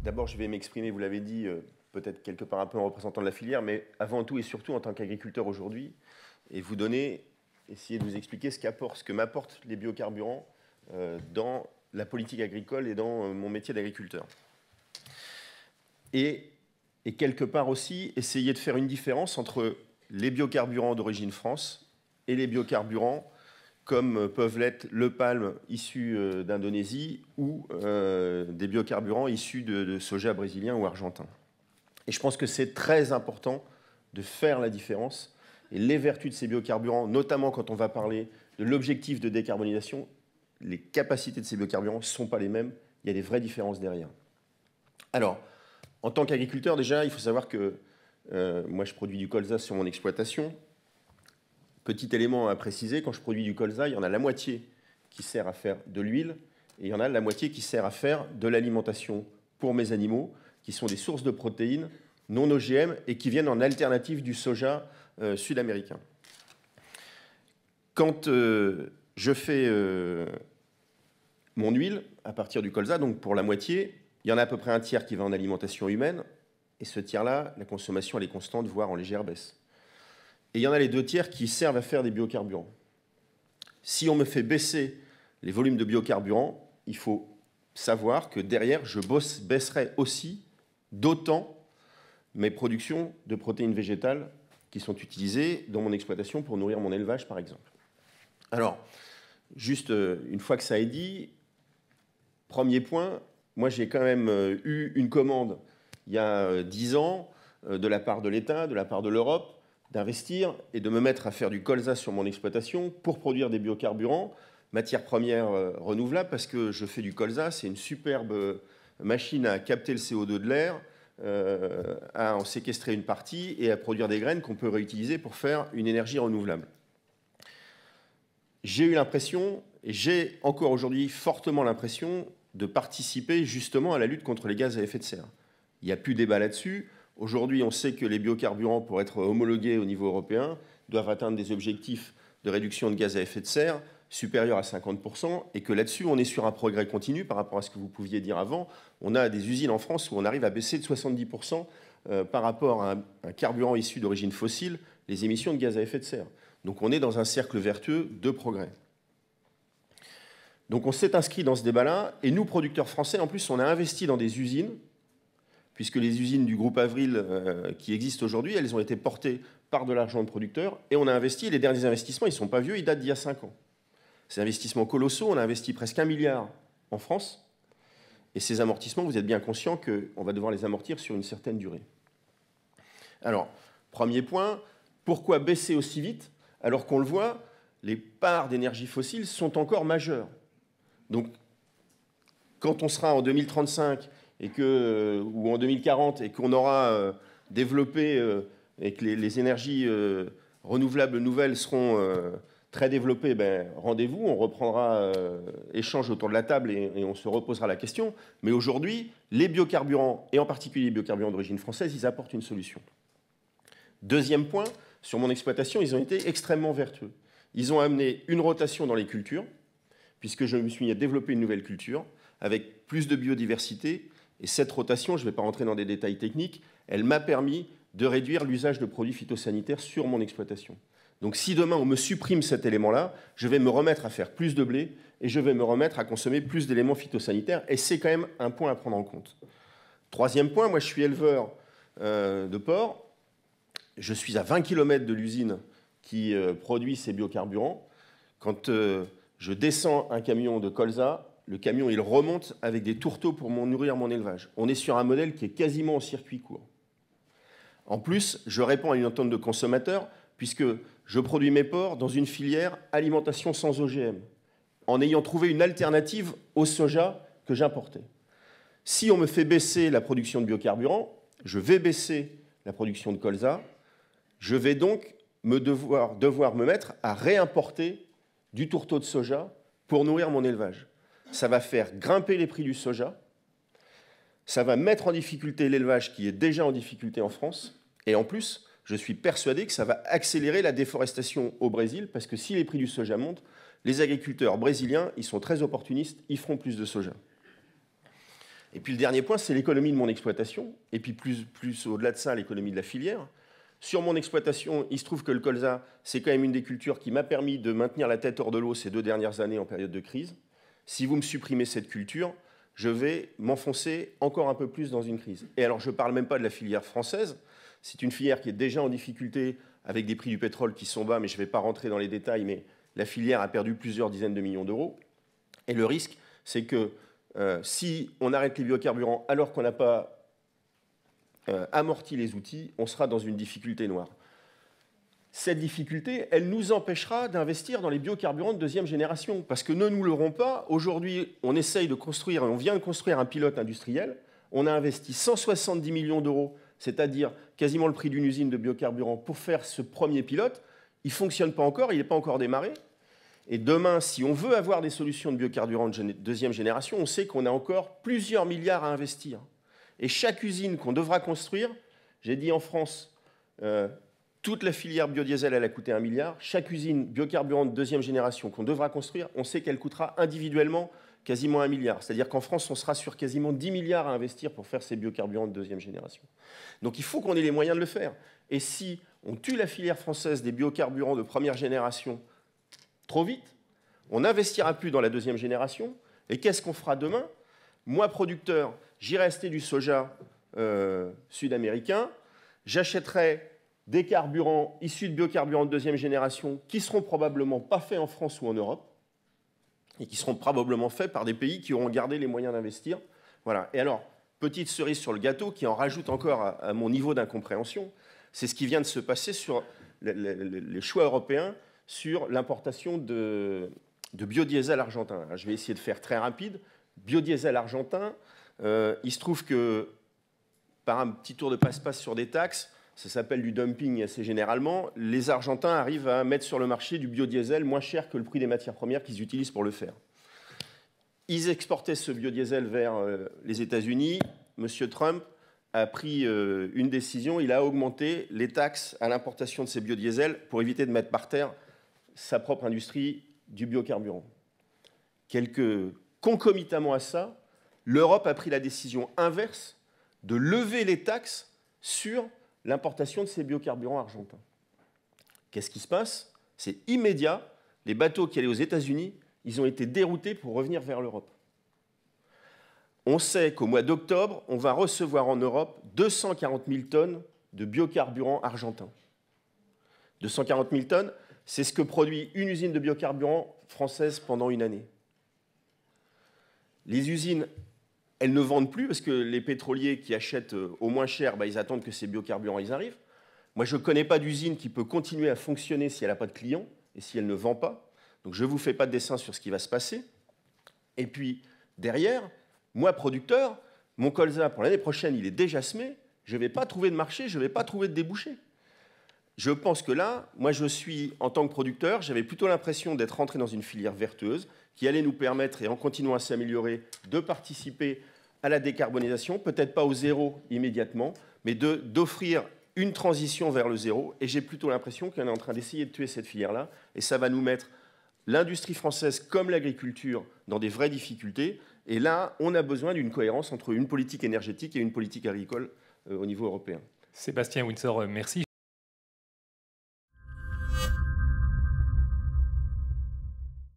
D'abord, je vais m'exprimer, vous l'avez dit, peut-être quelque part un peu en représentant de la filière, mais avant tout et surtout en tant qu'agriculteur aujourd'hui, et vous donner, essayer de vous expliquer ce que m'apportent les biocarburants dans la politique agricole et dans mon métier d'agriculteur. Et quelque part aussi, essayer de faire une différence entre les biocarburants d'origine France et les biocarburants comme peuvent l'être le palme issu d'Indonésie ou des biocarburants issus de soja brésilien ou argentin. Et je pense que c'est très important de faire la différence. Et les vertus de ces biocarburants, notamment quand on va parler de l'objectif de décarbonisation, les capacités de ces biocarburants ne sont pas les mêmes. Il y a des vraies différences derrière. Alors, en tant qu'agriculteur, déjà, il faut savoir que moi, je produis du colza sur mon exploitation. Petit élément à préciser, quand je produis du colza, il y en a la moitié qui sert à faire de l'huile et il y en a la moitié qui sert à faire de l'alimentation pour mes animaux, qui sont des sources de protéines non OGM et qui viennent en alternative du soja sud-américain. Quand je fais mon huile à partir du colza, donc pour la moitié, il y en a à peu près un tiers qui va en alimentation humaine et ce tiers-là, la consommation elle est constante, voire en légère baisse. Et il y en a les 2 tiers qui servent à faire des biocarburants. Si on me fait baisser les volumes de biocarburants, il faut savoir que derrière, je baisserai aussi d'autant mes productions de protéines végétales qui sont utilisées dans mon exploitation pour nourrir mon élevage, par exemple. Alors, juste une fois que ça est dit, premier point, moi j'ai quand même eu une commande il y a 10 ans de la part de l'État, de la part de l'Europe, d'investir et de me mettre à faire du colza sur mon exploitation pour produire des biocarburants, matières premières renouvelables, parce que je fais du colza, c'est une superbe machine à capter le CO2 de l'air, à en séquestrer une partie et à produire des graines qu'on peut réutiliser pour faire une énergie renouvelable. J'ai eu l'impression, et j'ai encore aujourd'hui fortement l'impression, de participer justement à la lutte contre les gaz à effet de serre. Il n'y a plus débat là-dessus. Aujourd'hui, on sait que les biocarburants, pour être homologués au niveau européen, doivent atteindre des objectifs de réduction de gaz à effet de serre supérieurs à 50%, et que là-dessus, on est sur un progrès continu par rapport à ce que vous pouviez dire avant. On a des usines en France où on arrive à baisser de 70% par rapport à un carburant issu d'origine fossile, les émissions de gaz à effet de serre. Donc on est dans un cercle vertueux de progrès. Donc on s'est inscrit dans ce débat-là, et nous, producteurs français, en plus, on a investi dans des usines, puisque les usines du groupe Avril qui existent aujourd'hui, elles ont été portées par de l'argent de producteurs, et on a investi, les derniers investissements, ils ne sont pas vieux, ils datent d'il y a 5 ans. Ces investissements colossaux, on a investi presque 1 milliard en France, et ces amortissements, vous êtes bien conscient qu'on va devoir les amortir sur une certaine durée. Alors, premier point, pourquoi baisser aussi vite, alors qu'on le voit, les parts d'énergie fossile sont encore majeures. Donc, quand on sera en 2035 ou en 2040 et qu'on aura développé et que les énergies renouvelables nouvelles seront très développées, ben, rendez-vous, on reprendra échange autour de la table et on se reposera la question. Mais aujourd'hui, les biocarburants, et en particulier les biocarburants d'origine française, ils apportent une solution. Deuxième point, sur mon exploitation, ils ont été extrêmement vertueux. Ils ont amené une rotation dans les cultures, puisque je me suis mis à développer une nouvelle culture, avec plus de biodiversité. Et cette rotation, je ne vais pas rentrer dans des détails techniques, elle m'a permis de réduire l'usage de produits phytosanitaires sur mon exploitation. Donc si demain on me supprime cet élément-là, je vais me remettre à faire plus de blé et je vais me remettre à consommer plus d'éléments phytosanitaires. Et c'est quand même un point à prendre en compte. Troisième point, moi je suis éleveur de porc. Je suis à 20 km de l'usine qui produit ces biocarburants. Quand je descends un camion de colza, le camion, il remonte avec des tourteaux pour nourrir mon élevage. On est sur un modèle qui est quasiment en circuit court. En plus, je réponds à une attente de consommateurs, puisque je produis mes porcs dans une filière alimentation sans OGM, en ayant trouvé une alternative au soja que j'importais. Si on me fait baisser la production de biocarburants, je vais baisser la production de colza, je vais donc devoir me mettre à réimporter du tourteau de soja pour nourrir mon élevage. Ça va faire grimper les prix du soja, ça va mettre en difficulté l'élevage qui est déjà en difficulté en France, et en plus, je suis persuadé que ça va accélérer la déforestation au Brésil, parce que si les prix du soja montent, les agriculteurs brésiliens, ils sont très opportunistes, ils feront plus de soja. Et puis le dernier point, c'est l'économie de mon exploitation, et puis plus au-delà de ça, l'économie de la filière. Sur mon exploitation, il se trouve que le colza, c'est quand même une des cultures qui m'a permis de maintenir la tête hors de l'eau ces 2 dernières années en période de crise. Si vous me supprimez cette culture, je vais m'enfoncer encore un peu plus dans une crise. Et alors, je ne parle même pas de la filière française. C'est une filière qui est déjà en difficulté avec des prix du pétrole qui sont bas, mais je ne vais pas rentrer dans les détails, mais la filière a perdu plusieurs dizaines de millions d'euros. Et le risque, c'est que si on arrête les biocarburants alors qu'on n'a pas amorti les outils, on sera dans une difficulté noire. Cette difficulté, elle nous empêchera d'investir dans les biocarburants de 2e génération. Parce que ne nous leurrons pas, aujourd'hui, on essaye de construire, on vient de construire un pilote industriel, on a investi 170 millions d'euros, c'est-à-dire quasiment le prix d'une usine de biocarburants pour faire ce premier pilote. Il ne fonctionne pas encore, il n'est pas encore démarré. Et demain, si on veut avoir des solutions de biocarburants de 2e génération, on sait qu'on a encore plusieurs milliards à investir. Et chaque usine qu'on devra construire, j'ai dit en France, toute la filière biodiesel, elle a coûté 1 milliard. Chaque usine biocarburant de 2e génération qu'on devra construire, on sait qu'elle coûtera individuellement quasiment 1 milliard. C'est-à-dire qu'en France, on sera sur quasiment 10 milliards à investir pour faire ces biocarburants de 2e génération. Donc il faut qu'on ait les moyens de le faire. Et si on tue la filière française des biocarburants de 1re génération trop vite, on n'investira plus dans la 2e génération. Et qu'est-ce qu'on fera demain? Moi, producteur, j'irai acheter du soja sud-américain, j'achèterai des carburants issus de biocarburants de 2e génération qui ne seront probablement pas faits en France ou en Europe et qui seront probablement faits par des pays qui auront gardé les moyens d'investir. Voilà. Et alors, petite cerise sur le gâteau qui en rajoute encore à mon niveau d'incompréhension, c'est ce qui vient de se passer sur les choix européens sur l'importation de biodiesel argentin. Alors, je vais essayer de faire très rapide. Biodiesel argentin, il se trouve que par un petit tour de passe-passe sur des taxes, ça s'appelle du dumping assez généralement, les Argentins arrivent à mettre sur le marché du biodiesel moins cher que le prix des matières premières qu'ils utilisent pour le faire. Ils exportaient ce biodiesel vers les États-Unis. Monsieur Trump a pris une décision, il a augmenté les taxes à l'importation de ces biodiesels pour éviter de mettre par terre sa propre industrie du biocarburant. Concomitamment à ça, l'Europe a pris la décision inverse de lever les taxes sur l'importation de ces biocarburants argentins. Qu'est-ce qui se passe? C'est immédiat. Les bateaux qui allaient aux États-Unis, ils ont été déroutés pour revenir vers l'Europe. On sait qu'au mois d'octobre, on va recevoir en Europe 240 000 tonnes de biocarburants argentins. 240 000 tonnes, c'est ce que produit une usine de biocarburants française pendant une année. Les usines, elles ne vendent plus parce que les pétroliers qui achètent au moins cher, ils attendent que ces biocarburants ils arrivent. Moi, je ne connais pas d'usine qui peut continuer à fonctionner si elle n'a pas de clients et si elle ne vend pas. Donc, je ne vous fais pas de dessin sur ce qui va se passer. Et puis, derrière, moi, producteur, mon colza, pour l'année prochaine, il est déjà semé. Je ne vais pas trouver de marché, je ne vais pas trouver de débouché. Je pense que là, moi, je suis, en tant que producteur, j'avais plutôt l'impression d'être rentré dans une filière vertueuse qui allait nous permettre, et en continuant à s'améliorer, de participer à la décarbonisation, peut-être pas au zéro immédiatement, mais d'offrir une transition vers le zéro. Et j'ai plutôt l'impression qu'on est en train d'essayer de tuer cette filière-là. Et ça va nous mettre l'industrie française comme l'agriculture dans des vraies difficultés. Et là, on a besoin d'une cohérence entre une politique énergétique et une politique agricole au niveau européen. Sébastien Windsor, merci.